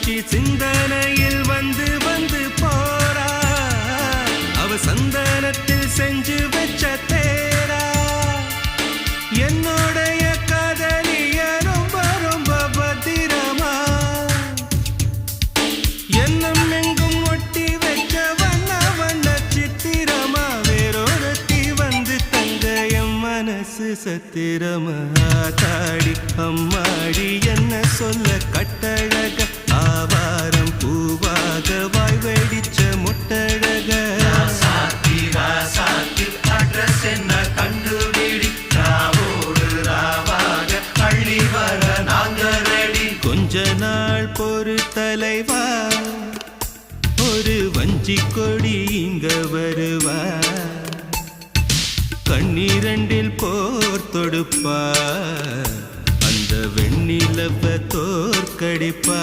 மீனாட்சி சிந்தனையில் வந்து வந்து போறா அவ சந்தனத்தில் செஞ்சு வச்ச தேரா என்னுடைய காதலிய ரொம்ப ரொம்ப பத்திரமா என்னும் எங்கும் ஒட்டி வச்ச வண்ண வண்ண சித்திரமா வேறொருத்தி வந்து தங்க என் மனசு சத்திரமா தாடி அம்மாடி என்ன சொல்ல கட்டழக ஆவாரம் பூவாக வாய் வெடிச்ச முட்டழக அட்ரஸ் என்ன கண்டுபிடி ராவோடு ராவாக அள்ளி வர நாங்க ரெடி கொஞ்ச நாள் பொறு தலைவா ஒரு வஞ்சி கொடி இங்க வருவா கண்ணீரண்டில் போர் தொடுப்பா அந்த வெண்ணிலவ தோற்கடிப்பா